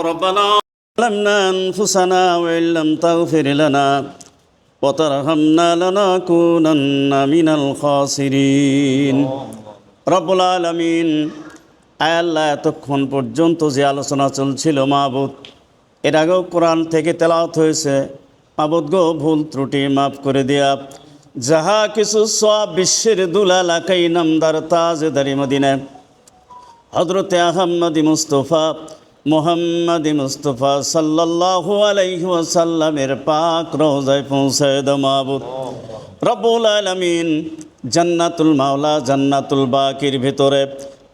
ربنا ظلمنا أنفسنا وإن لم تغفر لنا وترحمنا لنكونن من الخاسرين رب العالمين আয় আল্লাহ, এতক্ষণ পর্যন্ত যে আলোচনা চলছিল মাবুদ, এর আগেও কোরআন থেকে তেলাওয়াত হয়েছে। মাবুদ গো, ভুল ত্রুটি মাফ করে দিয়া, যাহা কিছু সব বিশ্বের দুলালাকাই নামদার তাজদারি মদিনা হযরতে আহমদি মুস্তফা মুহাম্মদি মুস্তফা সাল্লাল্লাহু আলাইহি ওয়াসাল্লামের পাক রওজায় পৌঁছায় দাও মাবুদ রব্বুল আলামিন। জান্নাতুল মাওলা, জান্নাতুল বাকির ভিতরে,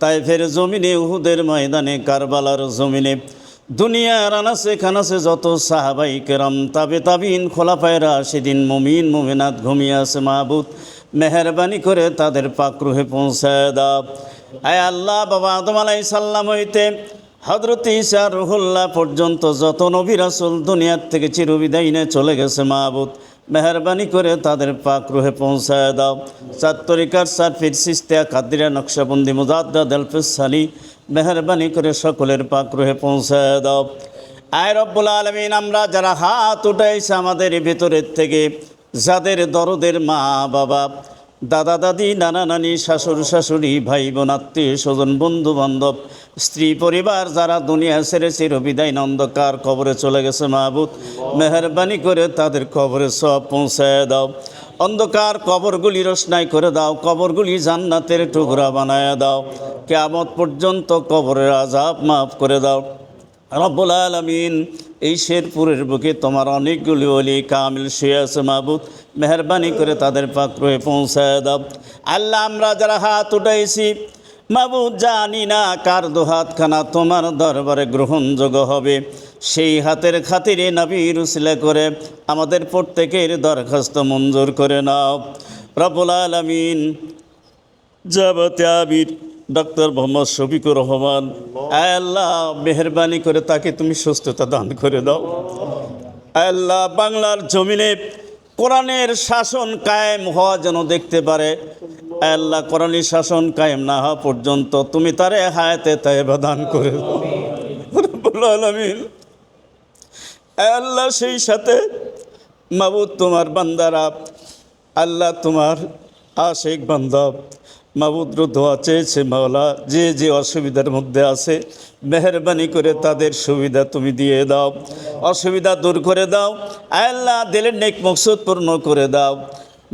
তাইফের জমিনে, উহুদের ময়দানে, কারবালার জমিনে, দুনিয়ার আনাসে খানাসে যত সাহাবাই কেরাম, তাবে তাবিন, খোলাফায়ে রাশিদিন, মুমিন মুমিনাত ঘুমিয়ে আছে মাবুদ, মেহেরবানি করে তাদের পাক রুহে পৌঁছায় দাও। আয় আল্লাহ, বাবা আদম আলাইহিস সালাম হইতে হযরত ঈসা রুহুল্লাহ পর্যন্ত যত নবী রাসূল দুনিয়ার থেকে চিরবিদায় নিয়ে চলে গেছে মাবুদ, মেহরবানি করে তাদের পাক রুহে পৌঁছায় দাও। চার তরিকার, চার পীর, চিশতিয়া, কাদরিয়া, নকশবন্দি, মুজাদ্দিদ, আলফিস সানি, মেহরবানি করে সকলের পাক রুহে পৌঁছায় দাও। আয় রব্বুল আলামিন, আমরা যারা হাত উঠাইছে আমাদের ভিতরের থেকে, যাদের দরদের মা বাবা, দাদা দাদি, নানা নানি, শাশুড় শাশুড়ি, ভাই বোন, আত্মীয় স্বজন, বন্ধু বান্ধব, স্ত্রী পরিবার, যারা দুনিয়া ছেড়ে চিরবিদায় অন্ধকার কবরে চলে গেছে মাবুদ, মেহরবানি করে তাদের কবরে সব পৌঁছায় দাও। অন্ধকার কবরগুলি রোশনাই করে দাও, কবরগুলি জান্নাতের টুকরা বানায় দাও। কিয়ামত পর্যন্ত কবরের আযাব মাফ করে দাও রব্বুল আলামিন। এই শেরপুরের বুকে তোমার অনেকগুলি ওলি কামিল শুয়ে আছে মাবুদ, মেহরবানি করে তাদের পাক রুহে পৌঁছায় দাও। আল্লাহ, আমরা যারা হাত উঠাইছি মাবুদ, জানি না কার দুহাতখানা তোমার দরবারে গ্রহণযোগ্য হবে। সেই হাতের খাতিরে নবীর উসিলা করে আমাদের প্রত্যেকের দরখাস্ত মঞ্জুর করে নাও রব্বুল আলামিন। জাবাতে আবির ডক্টর মোহাম্মদ শফিকুর রহমান, আয় আল্লাহ, মেহরবানি করে তাকে তুমি সুস্থতা দান করে দাও। আয় আল্লাহ, বাংলার জমিনে কোরআনের শাসন কায়েম হওয়া যেন দেখতে পারে। আয় আল্লাহ, কোরআনী শাসন কায়েম না হওয়া পর্যন্ত তুমি তারে হায়াতে তায়েবা দান করে দাও রব্বুল আলামিন। আয় আল্লাহ, সেই সাথে মাবুদ তোমার বান্দারা, আল্লাহ তোমার আশিক বান্দা মাবুদ দোয়া চেয়েছে মাওলা, যে যে অসুবিধার মধ্যে আছে মেহরবানি করে তাদের সুবিধা তুমি দিয়ে দাও, অসুবিধা দূর করে দাও। আয় আল্লাহ, দিলের নেক মকসুদ পূর্ণ করে দাও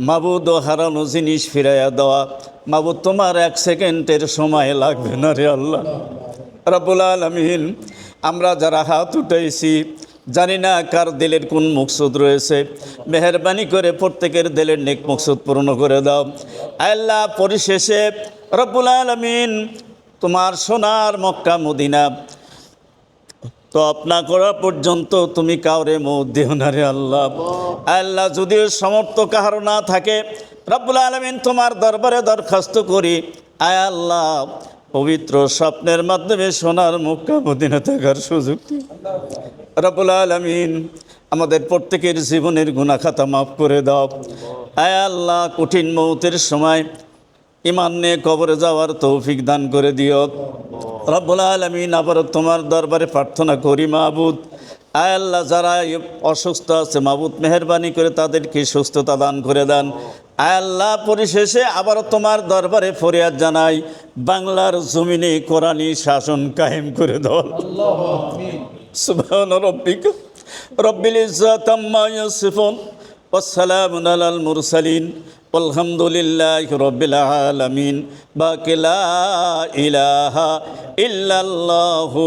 মাবুদ। ও হারানো জিনিস ফিরাইয়া দেওয়া মাবুদ, তোমার এক সেকেন্ডের সময় লাগবে না রে আল্লাহ রব্বুল আলামিন। আমরা যারা হাত উঠাইছি জানি না কার দিলের কোন মকসুদ রয়েছে, মেহরবানি করে প্রত্যেকের দিলের নেক মকসুদ পূর্ণ করে দাও। আল্লাহ, পরিশেষে রব্বুল আলামিন, তোমার সোনার মক্কা মদিনা তো আপনা করা পর্যন্ত তুমি কাউরে মৌত দিও না রে আল্লাহ। আল্লাহ, যদিও সমর্থ কাহার না থাকে রব্বুল আলামিন, তোমার দরবারে দরখাস্ত করি, আয় আল্লাহ, পবিত্র স্বপ্নের মাধ্যমে সোনার মক্কা মদিনা থাকার সুযোগ রব্বুল আলামিন। আমাদের প্রত্যেকের জীবনের গুনাহ খাতা মাফ করে দাও। আয় আল্লাহ, কঠিন মৌতের সময় ঈমান নিয়ে কবরে যাওয়ার তৌফিক দান করে দিও রব্বুল আলামিন। আবার তোমার দরবারে প্রার্থনা করি মাবুদ, আয় আল্লাহ, যারা অসুস্থ আছে মাবুদ, মেহরবানি করে তাদেরকে সুস্থতা দান করে দেন। আয় আল্লাহ, পরিশেষে আবার তোমার দরবারে ফরিয়াদ জানাই, বাংলার জমিনে কোরআনী শাসন কায়েম করে দাও। সুবহান রাব্বিকা রব্বিল ইজ্জাতি আম্মা ইয়াসিফুন ওয়া সালামুন আলাল মুরসালিন আলহামদুলিল্লাহি রাব্বিল আলামিন। বাকি লা ইলাহা ইল্লাল্লাহু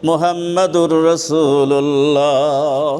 মুহাম্মাদুর রাসূলুল্লাহ।